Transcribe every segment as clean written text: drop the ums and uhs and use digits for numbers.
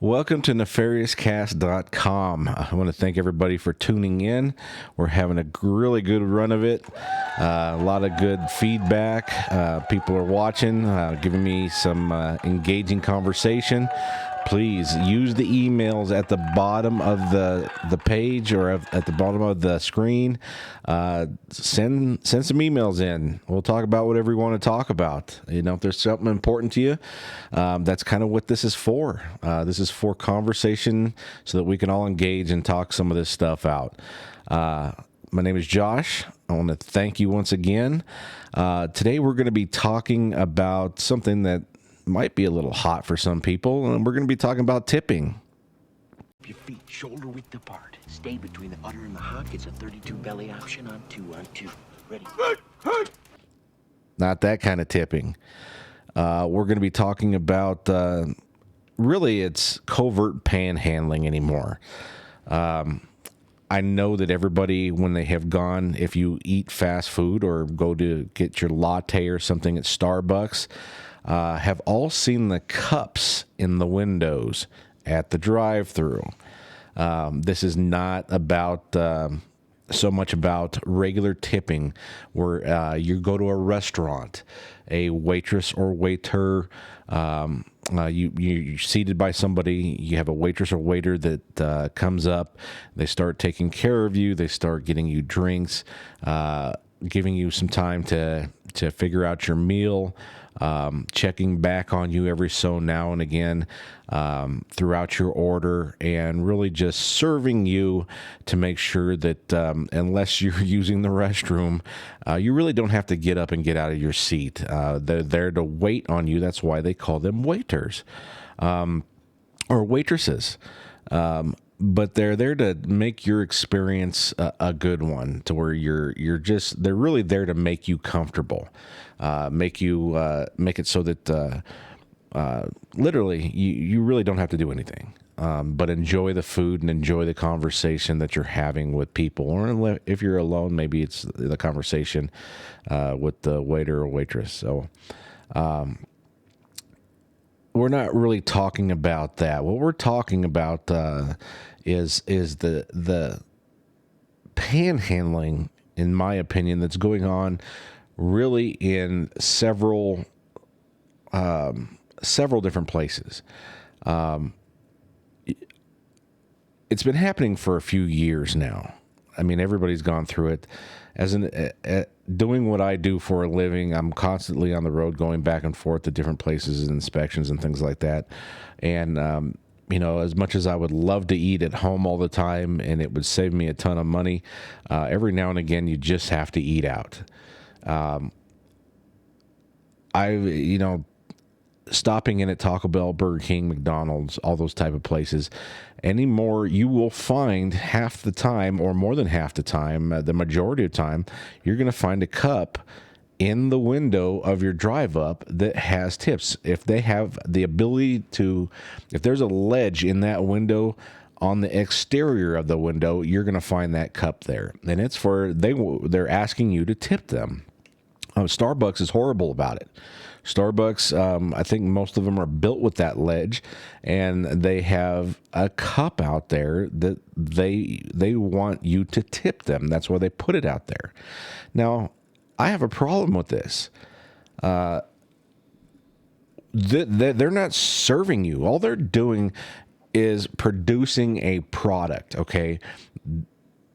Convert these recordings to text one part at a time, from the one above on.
Welcome to nefariouscast.com. I want to thank everybody for tuning in. We're having a really good run of it. A lot of good feedback. People are watching, giving me some engaging conversation. Please use the emails at the bottom of the page or at the bottom of the screen. Send some emails in. We'll talk about whatever you want to talk about. If there's something important to you, that's kind of what this is for. This is for conversation so that we can all engage and talk some of this stuff out. My name is Josh. I want to thank you once again. Today we're going to be talking about something that might be a little hot for some people, and we're going to be talking about tipping. Your feet shoulder width apart. Stay between the udder and the hock. It's a 32 belly option on 2-on-2. Ready? Not that kind of tipping. We're going to be talking about, really, it's covert panhandling anymore. I know that everybody, when they have gone, if you eat fast food or go to get your latte or something at Starbucks, have all seen the cups in the windows at the drive-thru. This is not about so much about regular tipping, where you go to a restaurant, a waitress or waiter, you're seated by somebody, you have a waitress or waiter that comes up, they start taking care of you, they start getting you drinks, giving you some time to figure out your meal, checking back on you every so now and again throughout your order, and really just serving you to make sure that unless you're using the restroom, you really don't have to get up and get out of your seat. They're there to wait on you. That's why they call them waiters or waitresses. But they're there to make your experience a good one, to where they're really there to make you comfortable, make it so that literally you really don't have to do anything, but enjoy the food and enjoy the conversation that you're having with people. Or if you're alone, maybe it's the conversation with the waiter or waitress. So we're not really talking about that. What we're talking about is the panhandling, in my opinion, that's going on really in several different places. It's been happening for a few years now. I mean, everybody's gone through it. Doing what I do for a living, I'm constantly on the road, going back and forth to different places and inspections and things like that. And as much as I would love to eat at home all the time, and it would save me a ton of money, every now and again you just have to eat out. Stopping in at Taco Bell, Burger King, McDonald's, all those type of places anymore, you will find half the time, or more than half the time, the majority of the time, you're going to find a cup in the window of your drive up that has tips. If they have the ability to, if there's a ledge in that window on the exterior of the window, you're going to find that cup there. And it's they're asking you to tip them. Starbucks is horrible about it. Starbucks, I think most of them are built with that ledge, and they have a cup out there that they want you to tip them. That's why they put it out there. Now, I have a problem with this. They're not serving you. All they're doing is producing a product, okay?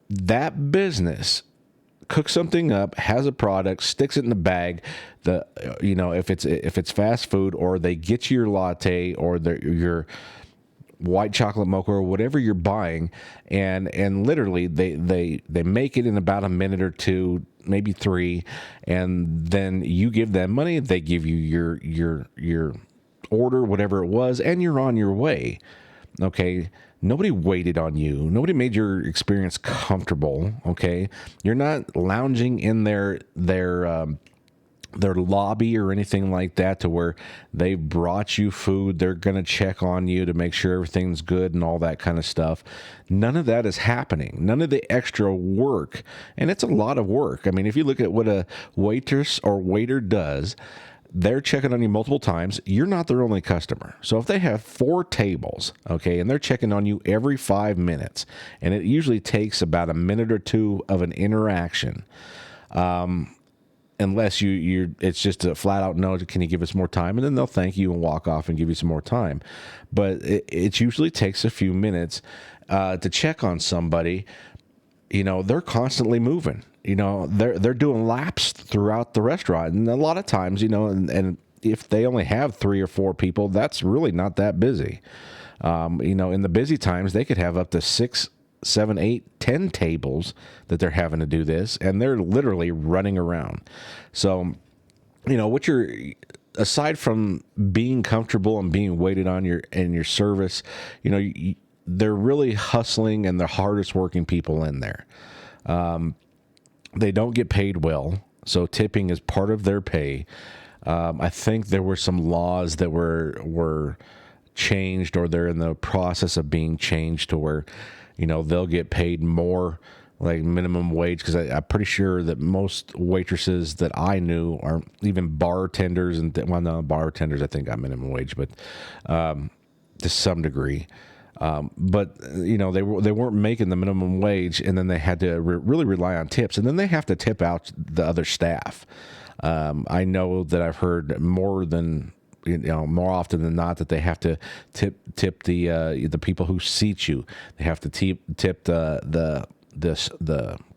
That business cooks something up, has a product, sticks it in the bag. If it's fast food, or they get you your latte or your white chocolate mocha or whatever you're buying, and literally they make it in about a minute or two, maybe 3, and then you give them money. They give you your order, whatever it was, and you're on your way. Okay. Nobody waited on you. Nobody made your experience comfortable. Okay. You're not lounging in their lobby or anything like that, to where they brought you food. They're going to check on you to make sure everything's good and all that kind of stuff. None of that is happening. None of the extra work. And it's a lot of work. I mean, if you look at what a waitress or waiter does, they're checking on you multiple times. You're not their only customer. So if they have 4 tables, okay, and they're checking on you every 5 minutes, and it usually takes about a minute or two of an interaction, unless it's just a flat out no, can you give us more time? And then they'll thank you and walk off and give you some more time. But it usually takes a few minutes to check on somebody. They're constantly moving. They're doing laps throughout the restaurant, and a lot of times, and if they only have 3 or 4 people, that's really not that busy. In the busy times, they could have up to 6, 7, 8, 10 tables that they're having to do this, and they're literally running around. So, aside from being comfortable and being waited on your service, they're really hustling and the hardest working people in there. They don't get paid well, so tipping is part of their pay. I think there were some laws that were changed, or they're in the process of being changed to where, they'll get paid more, like minimum wage. Because I'm pretty sure that most waitresses that I knew, are even bartenders, and bartenders I think got minimum wage, but to some degree. But they weren't making the minimum wage, and then they had to really rely on tips, and then they have to tip out the other staff. I know that I've heard more often than not that they have to tip the people who seat you. They have to tip the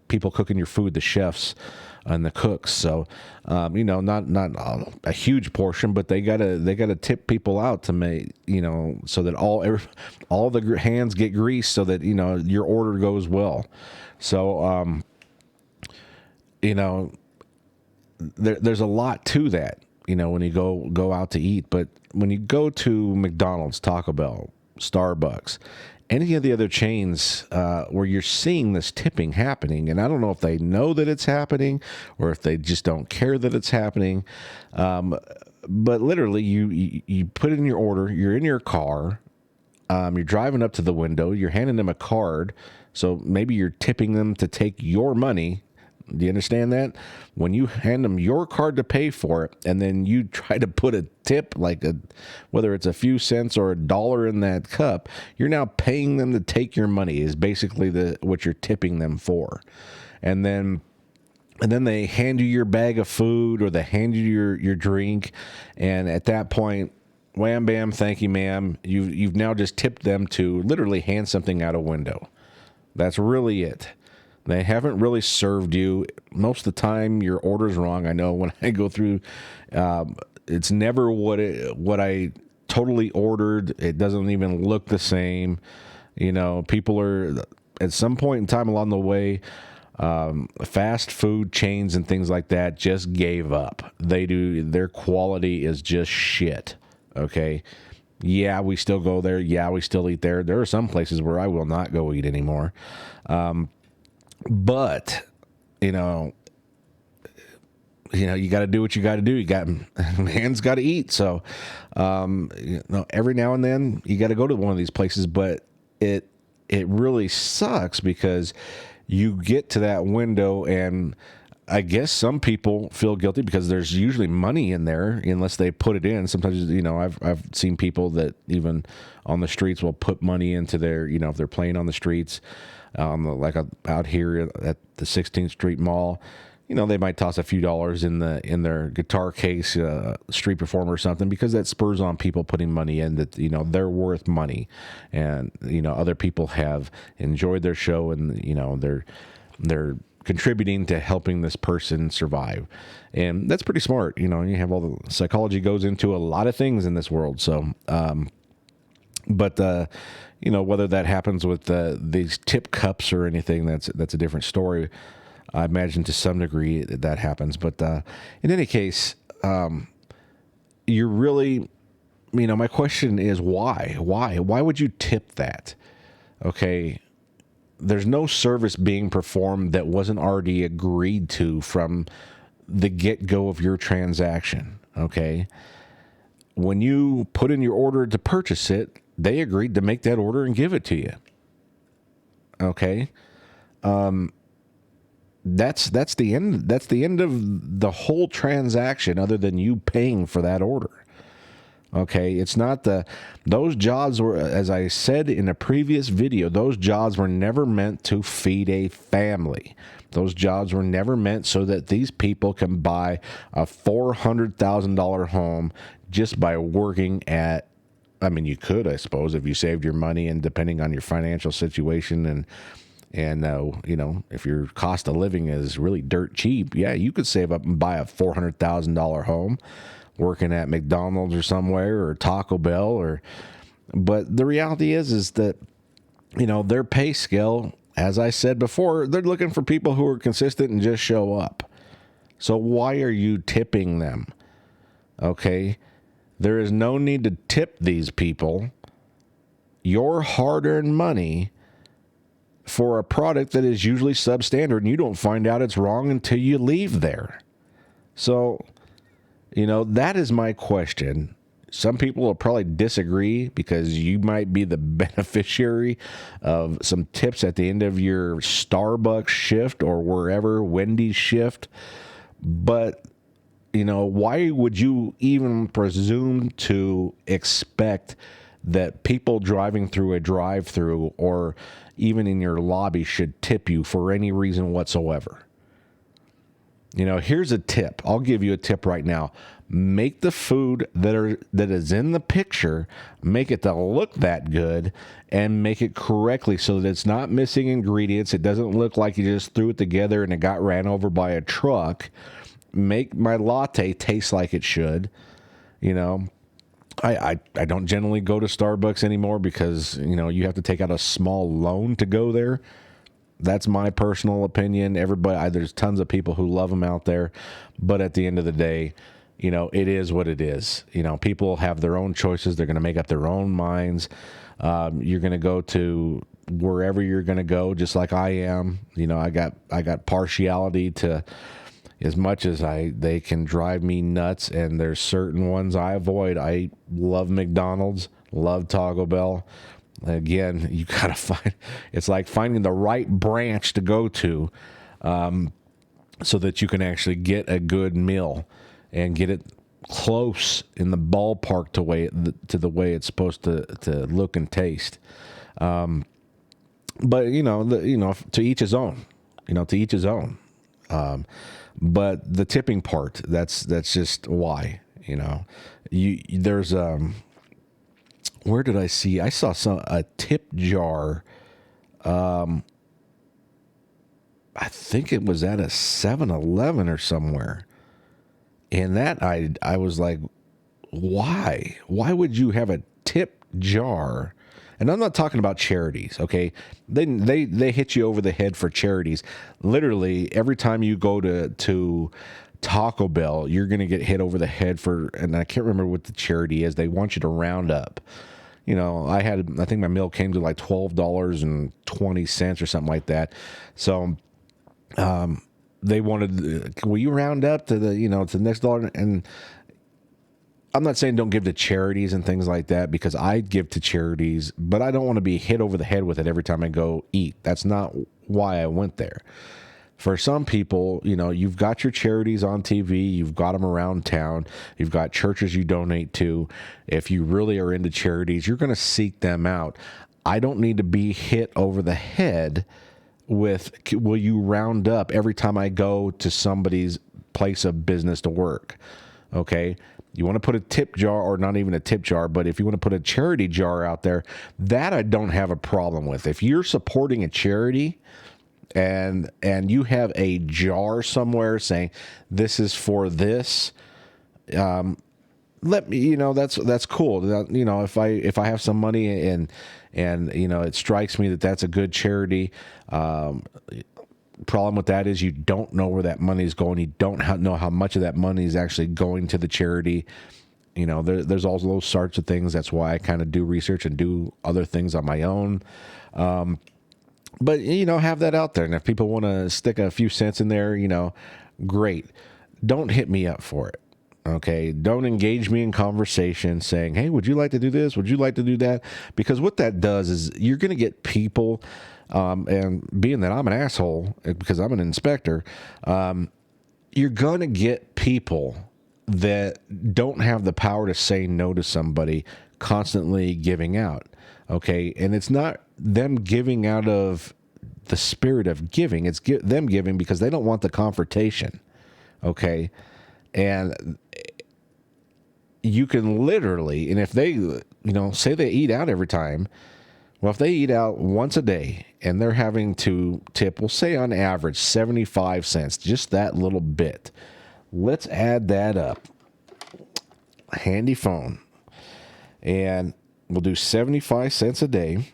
people cooking your food, the chefs and the cooks. So, not a huge portion, but they gotta tip people out to make, so that all the hands get greased, so that, your order goes well. So, there's a lot to that, when you go out to eat. But when you go to McDonald's, Taco Bell, Starbucks, any of the other chains where you're seeing this tipping happening, and I don't know if they know that it's happening or if they just don't care that it's happening, but literally you put in your order, you're in your car, you're driving up to the window, you're handing them a card, so maybe you're tipping them to take your money. Do you understand that? When you hand them your card to pay for it, and then you try to put a tip, whether it's a few cents or $1 in that cup, you're now paying them to take your money, is basically what you're tipping them for. And then they hand you your bag of food, or they hand you your drink, and at that point, wham bam, thank you, ma'am. You've now just tipped them to literally hand something out a window. That's really it. They haven't really served you. Most of the time, your order's wrong. I know when I go through, it's never what I totally ordered. It doesn't even look the same. People are, at some point in time along the way, fast food chains and things like that just gave up. Their quality is just shit. Okay. Yeah, we still go there. Yeah, we still eat there. There are some places where I will not go eat anymore. But, you got to do what you got to do. Man's got to eat. So, every now and then you got to go to one of these places, but it really sucks because you get to that window, and I guess some people feel guilty because there's usually money in there unless they put it in. Sometimes, I've seen people that even on the streets will put money into their, if they're playing on the streets, like out here at the 16th Street Mall, they might toss a few dollars in their guitar case, street performer or something, because that spurs on people putting money in that, they're worth money, and, other people have enjoyed their show, and, they're contributing to helping this person survive. And that's pretty smart. You have all the psychology goes into a lot of things in this world. So, but whether that happens with these tip cups or anything, that's a different story. I imagine to some degree that happens. But in any case, you're really, my question is why? Why would you tip that? Okay. There's no service being performed that wasn't already agreed to from the get-go of your transaction, okay? When you put in your order to purchase it, they agreed to make that order and give it to you, okay? that's the end. That's the end of the whole transaction, other than you paying for that order. Okay, it's not those jobs were, as I said in a previous video, those jobs were never meant to feed a family. Those jobs were never meant so that these people can buy a $400,000 home just by working at, I mean, you could, I suppose, if you saved your money, and depending on your financial situation and you know, if your cost of living is really dirt cheap, yeah, you could save up and buy a $400,000 home working at McDonald's or somewhere, or Taco Bell, but the reality is that, you know, their pay scale, as I said before, they're looking for people who are consistent and just show up. So why are you tipping them? Okay, there is no need to tip these people your hard-earned money for a product that is usually substandard, and you don't find out it's wrong until you leave there. So, you know, that is my question. Some people will probably disagree because you might be the beneficiary of some tips at the end of your Starbucks shift or wherever, Wendy's shift. But, you know, why would you even presume to expect that people driving through a drive-through or even in your lobby should tip you for any reason whatsoever? You know, here's a tip. I'll give you a tip right now. Make the food that is in the picture, make it to look that good, and make it correctly so that it's not missing ingredients. It doesn't look like you just threw it together and it got ran over by a truck. Make my latte taste like it should. You know, I don't generally go to Starbucks anymore because, you know, you have to take out a small loan to go there. That's my personal opinion. Everybody, there's tons of people who love them out there, but at the end of the day, you know, it is what it is. You know, people have their own choices. They're going to make up their own minds. You're going to go to wherever you're going to go, just like I am. You know, I got partiality to, as much as they can drive me nuts, and there's certain ones I avoid. I love McDonald's, love Taco Bell. Again, you got to find, it's like finding the right branch to go to so that you can actually get a good meal and get it close in the ballpark to the way it's supposed to look and taste. But, you know, to each his own, you know, to each his own. But the tipping part, that's just why, you know, there's, where did I see? I saw a tip jar. I think it was at a 7-Eleven or somewhere. And that I was like, why? Why would you have a tip jar? And I'm not talking about charities, okay? They hit you over the head for charities. Literally, every time you go to Taco Bell, you're going to get hit over the head for, and I can't remember what the charity is. They want you to round up. You know, I think my meal came to like $12.20 or something like that. So, they wanted, will you round up to the, you know, to the next dollar? And I'm not saying don't give to charities and things like that, because I give to charities, but I don't want to be hit over the head with it every time I go eat. That's not why I went there. For some people, you know, you've got your charities on TV, you've got them around town, you've got churches you donate to. If you really are into charities, you're going to seek them out. I don't need to be hit over the head with, will you round up every time I go to somebody's place of business to work? Okay. You want to put a tip jar, or not even a tip jar, but if you want to put a charity jar out there, that I don't have a problem with. If you're supporting a charity and you have a jar somewhere saying this is for this, let me, you know, that's cool. You know, if I have some money and you know, it strikes me that that's a good charity. Problem with that is you don't know where that money is going. You don't know how much of that money is actually going to the charity. You know, there's all those sorts of things. That's why I kind of do research and do other things on my own. But, you know, have that out there. And if people want to stick a few cents in there, you know, great. Don't hit me up for it. Okay, don't engage me in conversation saying, hey, would you like to do this? Would you like to do that? Because what that does is you're going to get people, and being that I'm an asshole because I'm an inspector, you're going to get people that don't have the power to say no to somebody constantly giving out. Okay, and it's not them giving out of the spirit of giving, it's them giving because they don't want the confrontation. Okay, and you can literally, and if they, say they eat out every time, well, if they eat out once a day and they're having to tip, we'll say on average 75 cents, just that little bit. Let's add that up. Handy phone. And we'll do 75 cents a day.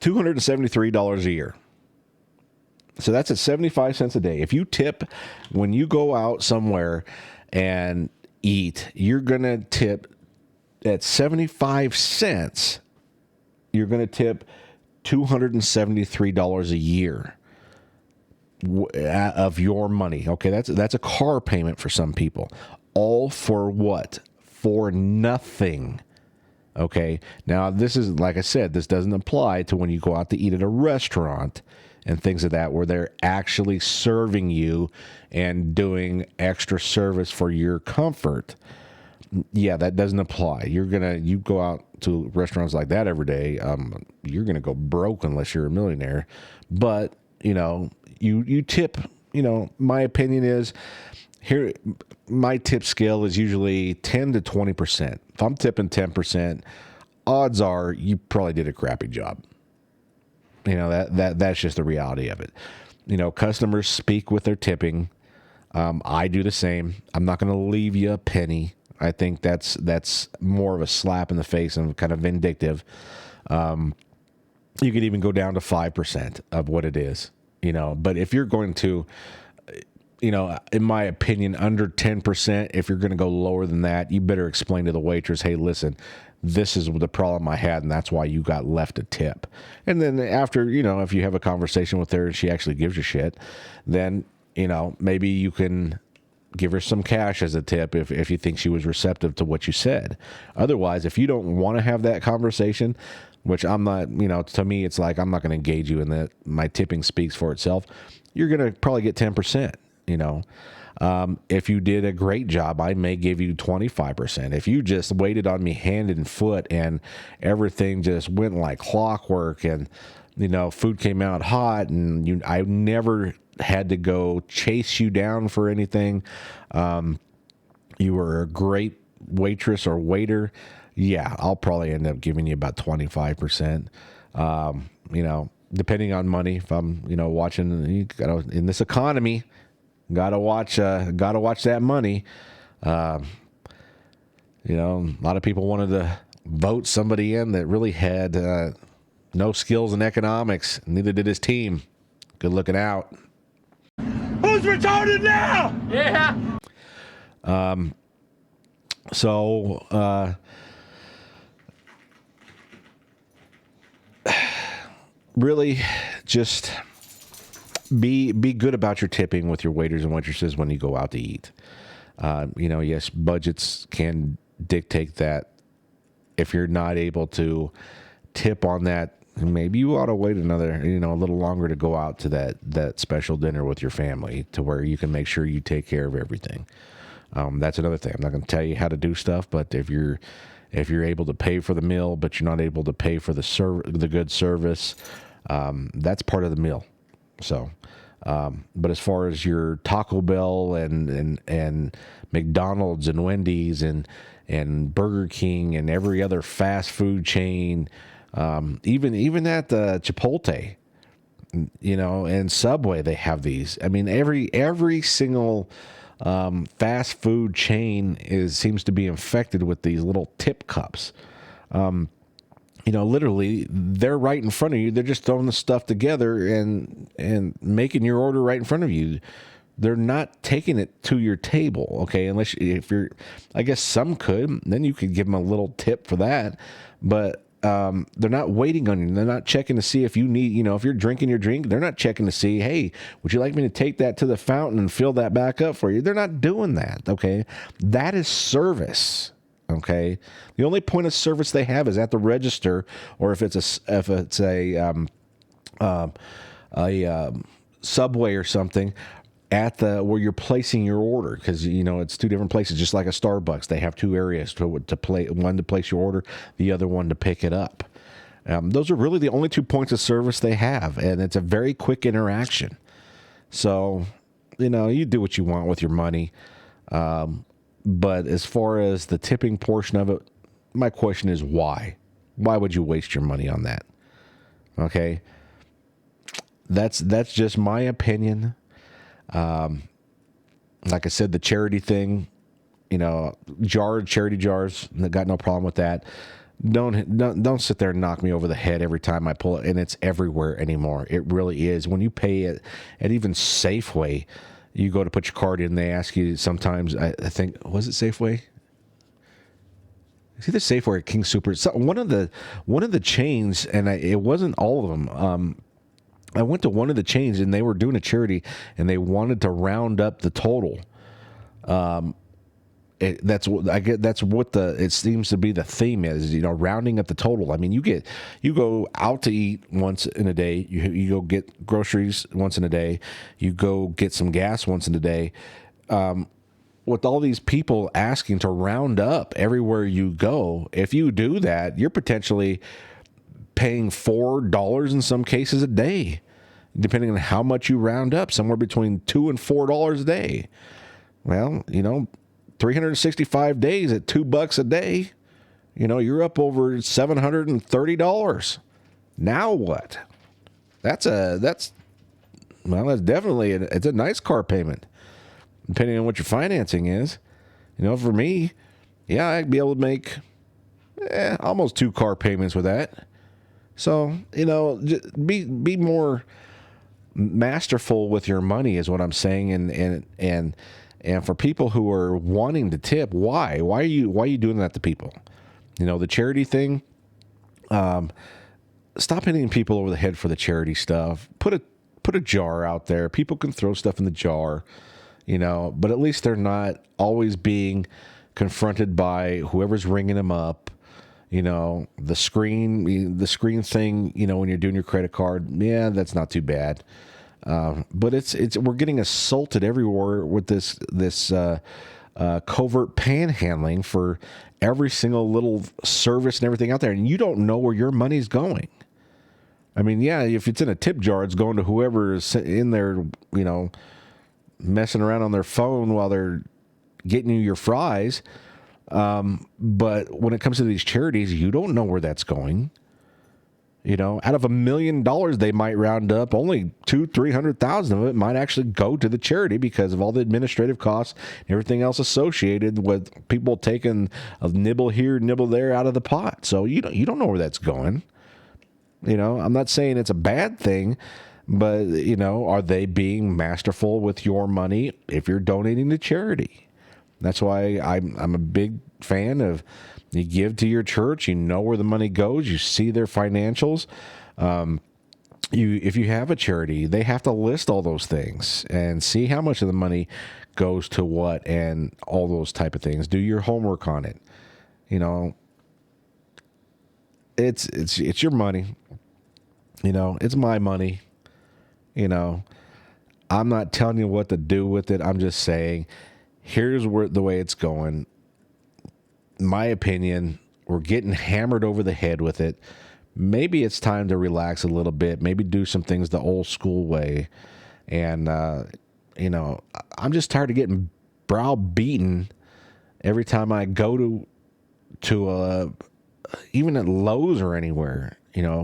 $273 a year. So that's at 75 cents a day. If you tip when you go out somewhere and eat, you're going to tip at 75 cents. You're going to tip $273 a year of your money. Okay, that's a car payment for some people. All for what? For nothing. Okay, now this is, like I said, this doesn't apply to when you go out to eat at a restaurant and things of that, where they're actually serving you and doing extra service for your comfort. Yeah, that doesn't apply. You go out to restaurants like that every day, you're gonna go broke unless you're a millionaire. But you tip. My opinion is, here, my tip scale is usually 10 to 20%. If I'm tipping 10%, odds are you probably did a crappy job. That's just the reality of it. Customers speak with their tipping. I do the same. I'm not going to leave you a penny. I think that's more of a slap in the face and kind of vindictive. You could even go down to 5% of what it is. But if you're going to, in my opinion, under 10%, if you're going to go lower than that, you better explain to the waitress, hey, listen, this is the problem I had, and that's why you got left a tip. And then after, if you have a conversation with her and she actually gives you shit, then, maybe you can give her some cash as a tip if you think she was receptive to what you said. Otherwise, if you don't want to have that conversation, which I'm not, to me, it's like I'm not going to engage you in that. My tipping speaks for itself. You're going to probably get 10%. If you did a great job, I may give you 25%. If you just waited on me hand and foot and everything just went like clockwork and, food came out hot and I never had to go chase you down for anything. You were a great waitress or waiter. Yeah, I'll probably end up giving you about 25%. Depending on money, if I'm, watching, in this economy, Gotta watch that money. A lot of people wanted to vote somebody in that really had no skills in economics. Neither did his team. Good looking out. Who's retarded now? Yeah. Really, just be good about your tipping with your waiters and waitresses when you go out to eat. Yes, budgets can dictate that. If you're not able to tip on that, maybe you ought to wait another, a little longer to go out to that special dinner with your family to where you can make sure you take care of everything. That's another thing. I'm not going to tell you how to do stuff, but if you're able to pay for the meal, but you're not able to pay for the good service, that's part of the meal. So, but as far as your Taco Bell and McDonald's and Wendy's and Burger King and every other fast food chain, even at the Chipotle, and Subway, they have these. I mean, every single fast food chain seems to be infected with these little tip cups. Literally, they're right in front of you. They're just throwing the stuff together and making your order right in front of you. They're not taking it to your table, okay? I guess some could. Then you could give them a little tip for that. But they're not waiting on you. They're not checking to see if you need, if you're drinking your drink, they're not checking to see, hey, would you like me to take that to the fountain and fill that back up for you? They're not doing that. Okay. That is service. Okay. The only point of service they have is at the register, or if it's a Subway or something, at the where you're placing your order, because it's two different places, just like a Starbucks. They have two areas to play, one to place your order, the other one to pick it up. Those are really the only 2 points of service they have, and it's a very quick interaction. So, you do what you want with your money. But as far as the tipping portion of it, my question is why? Why would you waste your money on that? Okay, that's just my opinion. Like I said, the charity thing, charity jars, got no problem with that. Don't sit there and knock me over the head every time I pull it, and it's everywhere anymore. It really is. When you pay it at even Safeway, you go to put your card in, they ask you sometimes, I think, was it Safeway? It's either Safeway or King Super. So one of the chains, and it wasn't all of them. I went to one of the chains, and they were doing a charity, and they wanted to round up the total. That's what it seems to be the theme is, rounding up the total. I mean, you go out to eat once in a day, you go get groceries once in a day, you go get some gas once in a day. With all these people asking to round up everywhere you go, if you do that, you're potentially paying $4 in some cases a day, depending on how much you round up, somewhere between $2 and $4 a day. Well, 365 days at $2 a day, you're up over $730. Now what? That's definitely it's a nice car payment, depending on what your financing is. For me, yeah, I'd be able to make almost 2 car payments with that. So, just be more masterful with your money is what I'm saying. And for people who are wanting to tip, why are you doing that to people? The charity thing, stop hitting people over the head for the charity stuff. Put a jar out there. People can throw stuff in the jar, but at least they're not always being confronted by whoever's ringing them up. The screen thing, when you're doing your credit card, yeah, that's not too bad. But we're getting assaulted everywhere with this covert panhandling for every single little service and everything out there, and you don't know where your money's going. I mean, yeah, if it's in a tip jar, it's going to whoever is in there, messing around on their phone while they're getting you your fries. But when it comes to these charities, you don't know where that's going. Out of $1 million, they might round up only 200,000-300,000 of it might actually go to the charity because of all the administrative costs and everything else associated with people taking a nibble here, nibble there out of the pot. So you don't know where that's going. I'm not saying it's a bad thing, but are they being masterful with your money if you're donating to charity? That's why I'm a big fan of, you give to your church, you know where the money goes, you see their financials. If you have a charity, they have to list all those things and see how much of the money goes to what and all those type of things. Do your homework on it. It's your money. It's my money. I'm not telling you what to do with it. I'm just saying, here's the way it's going. My opinion, we're getting hammered over the head with it. Maybe it's time to relax a little bit. Maybe do some things the old school way. And, I'm just tired of getting browbeaten every time I go to even at Lowe's or anywhere,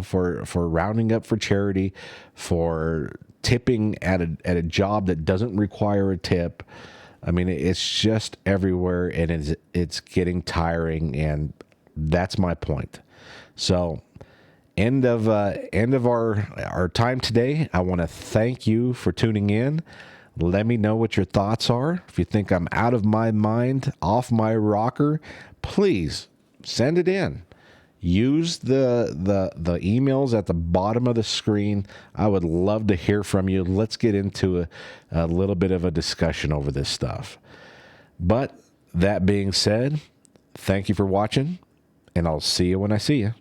for rounding up for charity, for tipping at a job that doesn't require a tip. I mean, it's just everywhere, and it's getting tiring, and that's my point. So, end of our time today. I want to thank you for tuning in. Let me know what your thoughts are. If you think I'm out of my mind, off my rocker, please send it in. use the emails at the bottom of the screen. I would love to hear from you. Let's get into a little bit of a discussion over this stuff. But that being said, thank you for watching, and I'll see you when I see you.